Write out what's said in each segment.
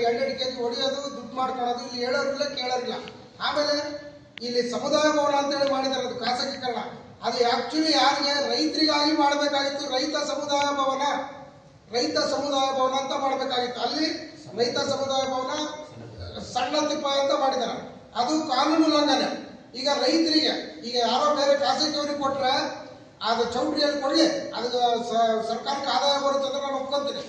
2 KG ಹೊಡೆಯೋದು ದುಡ್ಡು ಮಾಡ್ಕೊಳ್ಳೋದು ಇಲ್ಲಿ ಹೇಳೋರಿಲ್ಲ ಕೇಳೋರಿಲ್ಲ. ಆಮೇಲೆ ಇಲ್ಲಿ ಸಮುದಾಯ ಭವನ ಅಂತೇಳಿ ಮಾಡಿದ್ದಾರೆ, ಅದು ಖಾಸಗೀಕರಣ. ಅದು ಆಕ್ಚುಲಿ ಯಾರಿಗೆ ರೈತರಿಗಾಗಿ ಮಾಡಬೇಕಾಗಿತ್ತು, ರೈತ ಸಮುದಾಯ ಭವನ ಅಂತ ಮಾಡಬೇಕಾಗಿತ್ತು. ಅಲ್ಲಿ ರೈತ ಸಮುದಾಯ ಭವನ ಸಣ್ಣ ತಿಪ್ಪ ಅಂತ ಮಾಡಿದ್ದಾರೆ, ಅದು ಕಾನೂನು ಉಲ್ಲಂಘನೆ. ಈಗ ರೈತರಿಗೆ ಈಗ ಯಾರೋ ಬೇರೆ ಖಾಸಗಿಯವರಿಗೆ ಕೊಟ್ರೆ ಅದು ಚೌಟ್ರಿಯಲ್ಲಿ ಕೊಡಲಿ, ಅದು ಸರ್ಕಾರಕ್ಕೆ ಆದಾಯ ಬರುತ್ತೆ ಅಂದ್ರೆ ನಾನು ಒಪ್ಕೊಂತೀನಿ.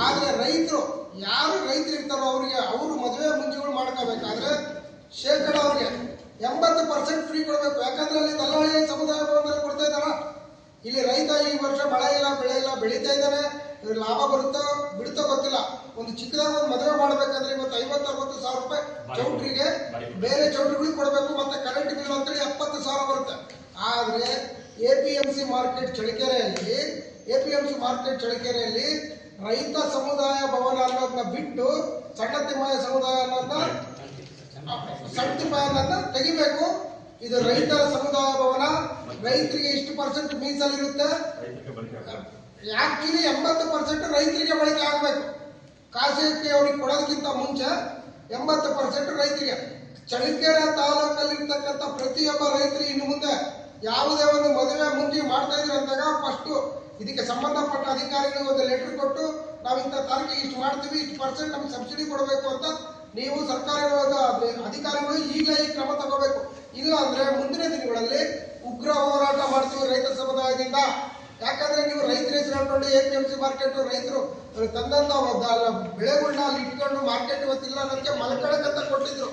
ಆದರೆ ರೈತರು ಯಾರು ರೈತರು ಇರ್ತಾರೋ ಅವರು ಮದುವೆ ಮುಂಜಿಗಳು ಮಾಡ್ಕೋಬೇಕಾದ್ರೆ ಶೇಕಡ ಅವ್ರಿಗೆ 80% ಫ್ರೀ ಕೊಡಬೇಕು. ಯಾಕಂದ್ರೆ ಅಲ್ಲಿ ದಲ್ಲಾಳಿ ಸಮುದಾಯ ಭವನದಲ್ಲಿ ಕೊಡ್ತಾ ಇದ್ದಾರ. ಇಲ್ಲಿ ರೈತ ಈ ವರ್ಷ ಮಳೆ ಇಲ್ಲ ಬೆಳೆ ಇಲ್ಲ ಬೆಳೀತಾ ಇದ್ದಾನೆ, ಲಾಭ ಬರುತ್ತೋ ಬಿಡುತ್ತೋ ಗೊತ್ತಿಲ್ಲ. ಒಂದು ಚಿಕ್ಕದಾಗ ಒಂದು ಮದುವೆ ಮಾಡ್ಬೇಕಂದ್ರೆ ಇವತ್ತು 50-60 ಸಾವಿರ ರೂಪಾಯಿ ಚೌಟ್ರಿಗೆ, ಬೇರೆ ಚೌಟ್ರಿಗಳಿಗೆ ಕೊಡಬೇಕು. ಮತ್ತೆ ಕರೆಂಟ್ ಬಿಲ್ ಅಂತೇಳಿ 70 ಸಾವಿರ ಬರುತ್ತೆ. ಆದ್ರೆ APMC ಮಾರ್ಕೆಟ್ ಚಳಿಕೆರೆಯಲ್ಲಿ ರೈತ ಸಮುದಾಯ ಭವನ ಅನ್ನೋದನ್ನ ಬಿಟ್ಟು ಸಣ್ಣ ತಿಮ್ಮಯ್ಯ ಸಮುದಾಯ ಅನ್ನೋದನ್ನ ತೆಗಿಬೇಕು. ಇದು ರೈತ ಸಮುದಾಯ ಭವನ, ರೈತರಿಗೆ ಇಷ್ಟು % ಮೀಸಲಿರುತ್ತೆ. ಆಕ್ಚುಲಿ 80% ರೈತರಿಗೆ ಬಳಕೆ ಆಗಬೇಕು. ಖಾಸಗಿ ಅವ್ರಿಗೆ ಕೊಡೋದಕ್ಕಿಂತ ಮುಂಚೆ 80% ರೈತರಿಗೆ. ಚಳ್ಳಕೆರೆ ತಾಲೂಕಲ್ಲಿರ್ತಕ್ಕಂಥ ಪ್ರತಿಯೊಬ್ಬ ರೈತರು ಇನ್ನು ಮುಂದೆ ಯಾವುದೇ ಒಂದು ಮದುವೆ ಮುಂಚೆ ಮಾಡ್ತಾ ಇದ್ರು ಅಂದಾಗ ಫಸ್ಟ್ ಇದಕ್ಕೆ ಸಂಬಂಧಪಟ್ಟ ಅಧಿಕಾರಿಗಳಿಗೆ ಒಂದು ಲೆಟರ್ ಕೊಟ್ಟು ನಾವು ಇಂಥ ತಾರೀಕಿಗೆ ಇಷ್ಟು ಮಾಡ್ತೀವಿ, ಇಷ್ಟು % ನಮ್ಗೆ ಸಬ್ಸಿಡಿ ಕೊಡಬೇಕು ಅಂತ ನೀವು ಸರ್ಕಾರಿ ಅಧಿಕಾರಿಗಳು ಈಗಲೇ ಈ ಕ್ರಮ ತಗೋಬೇಕು. ಇಲ್ಲ ಅಂದ್ರೆ ಮುಂದಿನ ದಿನಗಳಲ್ಲಿ ಉಗ್ರ ಹೋರಾಟ ಮಾಡ್ತೀವಿ ರೈತ ಸಮುದಾಯದಿಂದ. ಯಾಕಂದ್ರೆ ನೀವು ರೈತರ ಹೆಸರು ಹೇಳ್ಕೊಂಡು APMC ಮಾರ್ಕೆಟ್ ರೈತರು ತಂದಂತ ಬೆಳೆಗಳನ್ನ ಅಲ್ಲಿ ಇಟ್ಕೊಂಡು ಮಾರ್ಕೆಟ್ ಇವತ್ತಿಲ್ಲ ಅನ್ನೋದಕ್ಕೆ ಮಲ್ಕೊಳಕಂತ ಕೊಟ್ಟಿದ್ರು,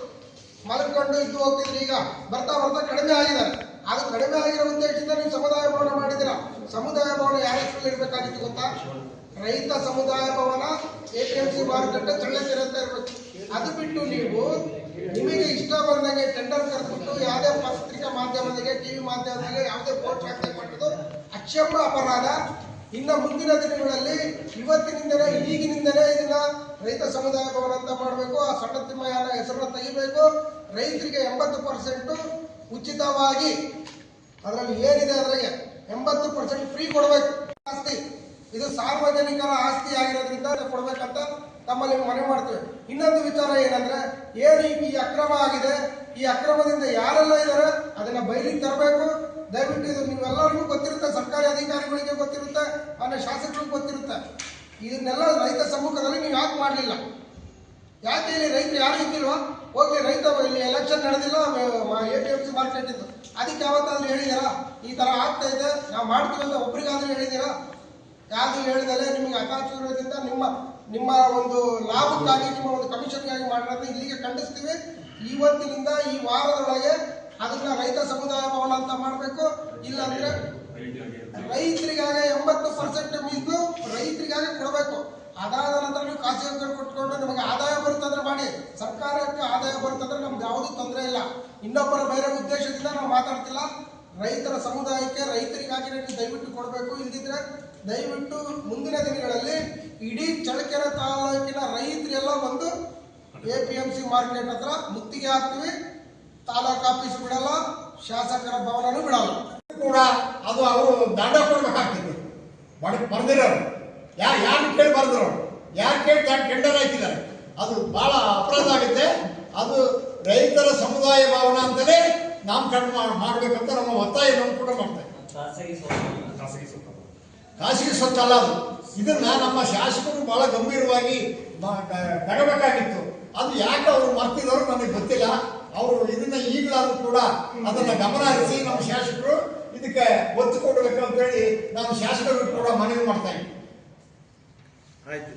ಮಲ್ಕೊಂಡು ಇದ್ದು ಹೋಗ್ತಿದ್ರು. ಈಗ ಬರ್ತಾ ಕಡಿಮೆ ಆಗಿದ್ದಾರೆ. ಅದು ಕಡಿಮೆ ಆಗಿರೋ ಉದ್ದೇಶದಿಂದ ನೀವು ಸಮುದಾಯ ಭವನ ಮಾಡಿದಿರ. ಸಮುದಾಯ ಭವನ ಯಾರ ಹೆಸರಲ್ಲಿ ಇರಬೇಕಾಗಿತ್ತು ಗೊತ್ತಾ? ರೈತ ಸಮುದಾಯ ಭವನ APMC ಮಾರ್ಕೆಟ್ ಚಳ್ಳಕೆರೆ ಅಂತ ಇರಬೇಕು. ಅದು ಬಿಟ್ಟು ನೀವು ನಿಮಗೆ ಇಷ್ಟ ಬಂದಂಗೆ ಟೆಂಡರ್ ಕರೆದ್ಬಿಟ್ಟು ಯಾವುದೇ ಪತ್ರಿಕಾ ಮಾಧ್ಯಮಗಳಿಗೆ, ಟಿವಿ ಮಾಧ್ಯಮಗಳಿಗೆ ಯಾವುದೇ ಪೋಸ್ಟ್ ಹಾಕಿ ಮಾಡೋದು ಅಕ್ಷಮ್ಯ ಅಪರಾಧ. ಇನ್ನು ಮುಂದಿನ ದಿನಗಳಲ್ಲಿ ಈಗಿನಿಂದಲೇ ಇದನ್ನ ರೈತ ಸಮುದಾಯ ಭವನ ಅಂತ ಮಾಡಬೇಕು. ಆ ಸಣ್ಣ ತಿಮ್ಮಯ್ಯನ ಹೆಸರನ್ನ ತೆಗಿಬೇಕು. ರೈತರಿಗೆ 80% ಉಚಿತವಾಗಿ, ಅದರಲ್ಲಿ ಏನಿದೆ ಅದ್ರಾಗೆ 80% ಫ್ರೀ ಕೊಡಬೇಕು. ಆಸ್ತಿ ಇದು ಸಾರ್ವಜನಿಕರ ಆಸ್ತಿ ಆಗಿರೋದ್ರಿಂದ ಕೊಡ್ಬೇಕಂತ ತಮ್ಮಲ್ಲಿ ಮನವಿ ಮಾಡ್ತೇವೆ. ಇನ್ನೊಂದು ವಿಚಾರ ಏನಂದ್ರೆ, ಈ ಅಕ್ರಮ ಆಗಿದೆ, ಈ ಅಕ್ರಮದಿಂದ ಯಾರೆಲ್ಲ ಇದ್ದಾರೆ ಅದನ್ನ ಬಯಲಿಗೆ ತರಬೇಕು. ದಯವಿಟ್ಟು ಇದು ನೀವೆಲ್ಲರಿಗೂ ಗೊತ್ತಿರುತ್ತೆ, ಸರ್ಕಾರಿ ಅಧಿಕಾರಿಗಳಿಗೆ ಗೊತ್ತಿರುತ್ತೆ, ಮಾನ್ಯ ಶಾಸಕರಿಗೆ ಗೊತ್ತಿರುತ್ತೆ. ಇದನ್ನೆಲ್ಲ ರೈತ ಸಮ್ಮುಖದಲ್ಲಿ ನೀವು ಯಾಕೆ ಮಾಡಲಿಲ್ಲ? ಯಾಕೆ ಇಲ್ಲಿ ರೈತರು ಯಾರು ಇದ್ದಿಲ್ವಾ? ಹೋಗ್ಲಿ, ರೈತ ಇಲ್ಲಿ ಎಲೆಕ್ಷನ್ ನಡೆದಿಲ್ಲ APMC ಮಾರ್ಕೆಟ್ ಇದ್ದು, ಅದಕ್ಕೆ ಯಾವತ್ತಾದ್ರೂ ಹೇಳಿದಾರಾ ಈ ತರ ಆಗ್ತಾ ಇದೆ ನಾವು ಮಾಡ್ತೀವಿ ಅಂತ? ಒಬ್ರಿಗಾದ್ರೂ ಹೇಳಿದಿರಾ? ಯಾವ್ದು ಹೇಳಿದರೆ ನಿಮಗೆ ಹತಾಶದಿಂದ ನಿಮ್ಮ ಒಂದು ಲಾಭಕ್ಕಾಗಿ, ನಿಮ್ಮ ಒಂದು ಕಮಿಷನ್ಗಾಗಿ ಮಾಡಿರೋದು ಇಲ್ಲಿಗೆ ಖಂಡಿಸ್ತೀವಿ. ಇವತ್ತಿನಿಂದ ಈ ವಾರದೊಳಗೆ ಅದನ್ನ ರೈತ ಸಮುದಾಯ ಭವನ ಅಂತ ಮಾಡಬೇಕು. ಇಲ್ಲಾಂದ್ರೆ ರೈತರಿಗಾಗಿ 80% ಮೀಸಲು ರೈತರಿಗಾಗಿ ಕೊಡಬೇಕು. ಅದಾದ ನಂತರ ನೀವು ಖಾಸಗಿ ಕೊಟ್ಕೊಂಡು ನಮಗೆ ಆದಾಯ ಬರುತ್ತಂದ್ರೆ ಮಾಡಿ, ಸರ್ಕಾರಕ್ಕೆ ಆದಾಯ ಬರುತ್ತಂದ್ರೆ ನಮ್ದು ಯಾವುದೂ ತೊಂದರೆ ಇಲ್ಲ. ಇನ್ನೊಬ್ಬರ ಬೇರೆ ಉದ್ದೇಶದಿಂದ ನಾವು ಮಾತಾಡ್ತಿಲ್ಲ. ರೈತರ ಸಮುದಾಯಕ್ಕೆ ರೈತರಿಗಾಗಿ ನೀವು ದಯವಿಟ್ಟು ಕೊಡಬೇಕು. ಇಲ್ದಿದ್ರೆ ದಯವಿಟ್ಟು ಮುಂದಿನ ದಿನಗಳಲ್ಲಿ ಇಡೀ ಚಳ್ಳಕೆರೆ ತಾಲೂಕಿನ ರೈತರೆಲ್ಲ ಬಂದು APMC ಮಾರ್ಕೆಟ್ ಹತ್ರ ಮುತ್ತಿಗೆ ಹಾಕ್ತಿವಿ. ತಾಲೂಕು ಆಫೀಸ್ ಬಿಡಲ್ಲ, ಶಾಸಕರ ಭವನನೂ ಬಿಡಲ್ಲ. ಕೂಡ ಅದು ಅವರು ದಂಡ ಕೊಡ್ಬೇಕಾಗ್ತದೆ. ಬರ್ದಿರೋರು ಯಾರು ಕೇಳಿ ಬರ್ದಿರೋರು, ಯಾರು ಕೇಳಿ ಟೆಂಡರ್ ಹಾಕಿದ್ದಾರೆ, ಅದು ಬಹಳ ಅಪರಾಧ ಆಗುತ್ತೆ. ಅದು ರೈತರ ಸಮುದಾಯ ಭವನ ಅಂತಲೇ ನಾಮಕರಣ ಮಾಡ್ಬೇಕಂತ ನಮ್ಮ ಒತ್ತಾಯ ನಾವು ಕೂಡ ಮಾಡ್ತೇವೆ. ಖಾಸಗಿ ಸ್ವತ್ತಲ್ಲ ಅದು. ಇದನ್ನ ನಮ್ಮ ಶಾಸಕರು ಬಹಳ ಗಂಭೀರವಾಗಿ ತಗಬೇಕಾಗಿತ್ತು. ಅದು ಯಾಕೆ ಅವರು ಮಾಡ್ತಿದ್ರು ನನಗೆ ಗೊತ್ತಿಲ್ಲ. ಅವರು ಇದನ್ನ ಈಗಲಾದ್ರೂ ಕೂಡ ಅದನ್ನ ಗಮನ ಹರಿಸಿ ನಮ್ಮ ಶಾಸಕರು ಇದಕ್ಕೆ ಒತ್ತು ಕೊಡಬೇಕು ಅಂತ ಹೇಳಿ ನಾನು ಶಾಸಕರು ಕೂಡ ಮನವಿ ಮಾಡ್ತಾ ಇದ್ದೀನಿ. ಆಯ್ತು.